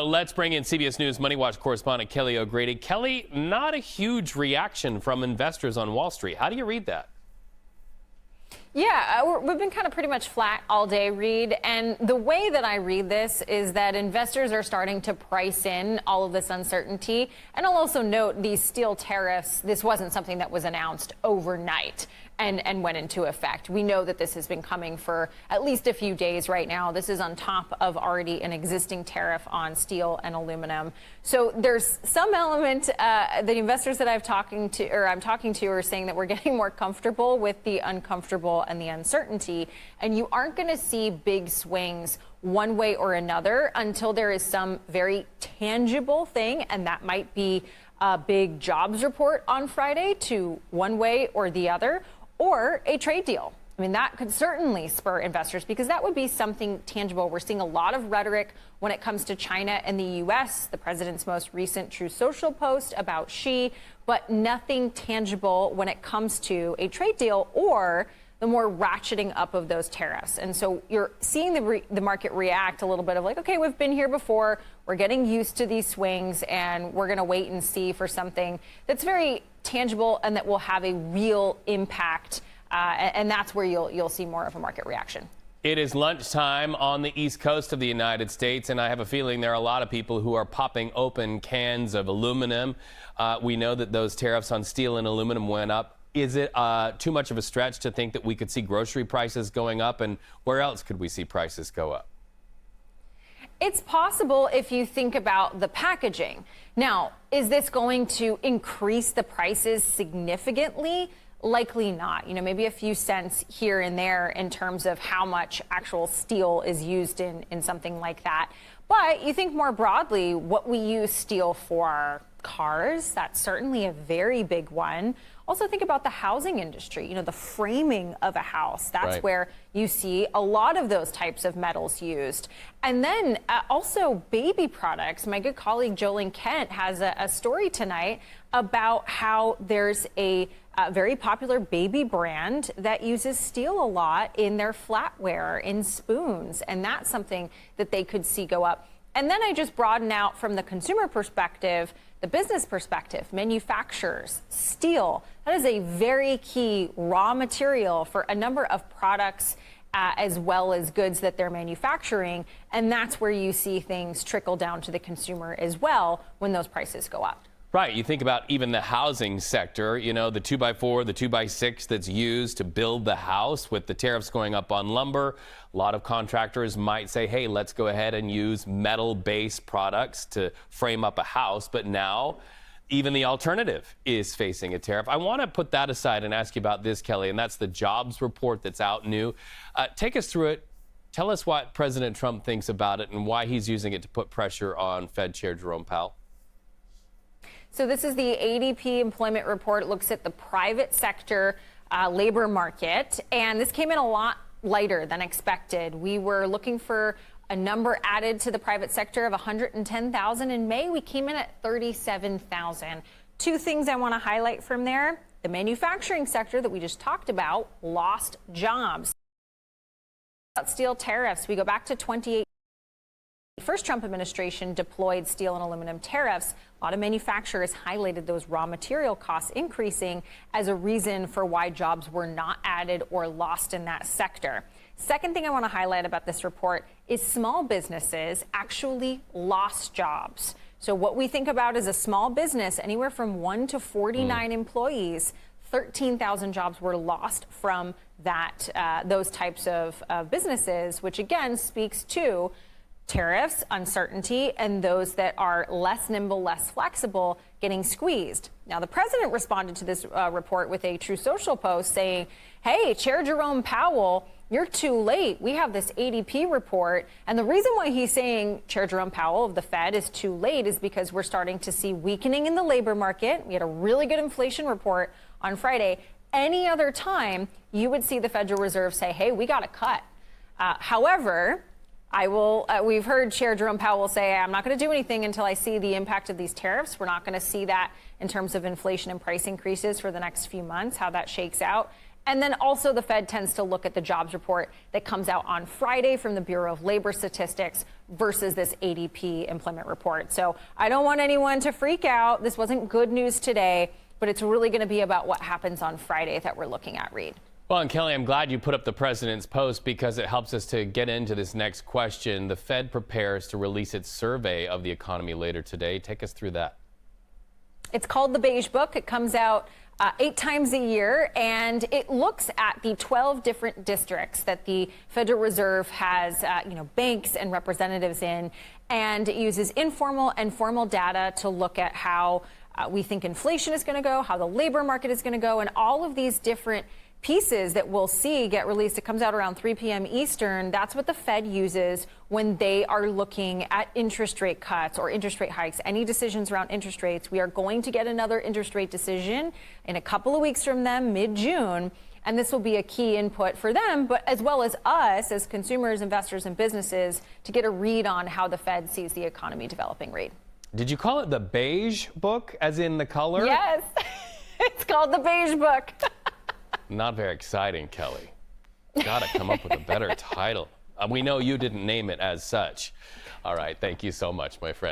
So let's bring in CBS News MoneyWatch correspondent Kelly O'Grady. Kelly, not a huge reaction from investors on Wall Street. How do you read that? Yeah, we've been kind of pretty much flat all day, Reed. And the way that I read this is that investors are starting to price in all of this uncertainty. And I'll also note these steel tariffs. This wasn't something that was announced overnight and went into effect. We know that this has been coming for at least a few days right now. This is on top of already an existing tariff on steel and aluminum. So there's some element, the investors that I'm talking to are saying that we're getting more comfortable with the uncomfortable and the uncertainty. And you aren't going to see big swings one way or another until there is some very tangible thing, and that might be a big jobs report on Friday to one way or the other, or a trade deal. I mean, that could certainly spur investors because that would be something tangible. We're seeing a lot of rhetoric when it comes to China and the U.S., the president's most recent True Social post about Xi, but nothing tangible when it comes to a trade deal or the more ratcheting up of those tariffs. And so you're seeing the market react a little bit of like, OK, we've been here before. We're getting used to these swings and we're going to wait and see for something that's very tangible and that will have a real impact. And that's where you'll see more of a market reaction. It is lunchtime on the East Coast of the United States, and I have a feeling there are a lot of people who are popping open cans of aluminum. We know that those tariffs on steel and aluminum went up. Is it too much of a stretch to think that we could see grocery prices going up? And where else could we see prices go up? It's possible if you think about the packaging. Now, is this going to increase the prices significantly? Likely not. You know, maybe a few cents here and there in terms of how much actual steel is used in something like that. But you think more broadly, what we use steel for, cars, that's certainly a very big one. Also think about the housing industry, you know, the framing of a house. That's right, where you see a lot of those types of metals used. And then also baby products. My good colleague Jolene Kent has a story tonight about how there's a very popular baby brand that uses steel a lot in their flatware, in spoons. And that's something that they could see go up. And then I just broaden out from the consumer perspective, the business perspective, manufacturers, steel. That is a very key raw material for a number of products as well as goods that they're manufacturing. And that's where you see things trickle down to the consumer as well when those prices go up. Right. You think about even the housing sector, you know, the 2x4, the 2x6 that's used to build the house with the tariffs going up on lumber. A lot of contractors might say, hey, let's go ahead and use metal-based products to frame up a house. But now even the alternative is facing a tariff. I want to put that aside and ask you about this, Kelly, and that's the jobs report that's out new. Take us through it. Tell us what President Trump thinks about it and why he's using it to put pressure on Fed Chair Jerome Powell. So this is the ADP employment report. It looks at the private sector labor market, and this came in a lot lighter than expected. We were looking for a number added to the private sector of 110,000 in May. We came in at 37,000. Two things I want to highlight from there. The manufacturing sector that we just talked about lost jobs. Steel tariffs, we go back to 2018. The first Trump administration deployed steel and aluminum tariffs. A lot of manufacturers highlighted those raw material costs increasing as a reason for why jobs were not added or lost in that sector. Second thing I want to highlight about this report is small businesses actually lost jobs. So what we think about as a small business, anywhere from 1 to 49 employees, 13,000 jobs were lost from that those types of businesses, which again speaks to tariffs, uncertainty, and those that are less nimble, less flexible, getting squeezed. Now, the president responded to this report with a True Social post saying, hey, Chair Jerome Powell, you're too late. We have this ADP report. And the reason why he's saying Chair Jerome Powell of the Fed is too late is because we're starting to see weakening in the labor market. We had a really good inflation report on Friday. Any other time, you would see the Federal Reserve say, hey, we got to cut. However, we've heard Chair Jerome Powell say, I'm not going to do anything until I see the impact of these tariffs. We're not going to see that in terms of inflation and price increases for the next few months, how that shakes out. And then also the Fed tends to look at the jobs report that comes out on Friday from the Bureau of Labor Statistics versus this ADP employment report. So I don't want anyone to freak out. This wasn't good news today, but it's really going to be about what happens on Friday that we're looking at, Reed. Well, and Kelly, I'm glad you put up the president's post because it helps us to get into this next question. The Fed prepares to release its survey of the economy later today. Take us through that. It's called the Beige Book. It comes out 8 times a year, and it looks at the 12 different districts that the Federal Reserve has, banks and representatives in, and it uses informal and formal data to look at how we think inflation is going to go, how the labor market is going to go, and all of these different pieces that we'll see get released. It comes out around 3 p.m. Eastern. That's what the Fed uses when they are looking at interest rate cuts or interest rate hikes, any decisions around interest rates. We are going to get another interest rate decision in a couple of weeks from them, mid-June. And this will be a key input for them, but as well as us as consumers, investors, and businesses to get a read on how the Fed sees the economy developing, Reed. Did you call it the Beige Book, as in the color? Yes, it's called the Beige Book. Not very exciting, Kelly. Gotta come up with a better title. We know you didn't name it as such. All right, thank you so much, my friend.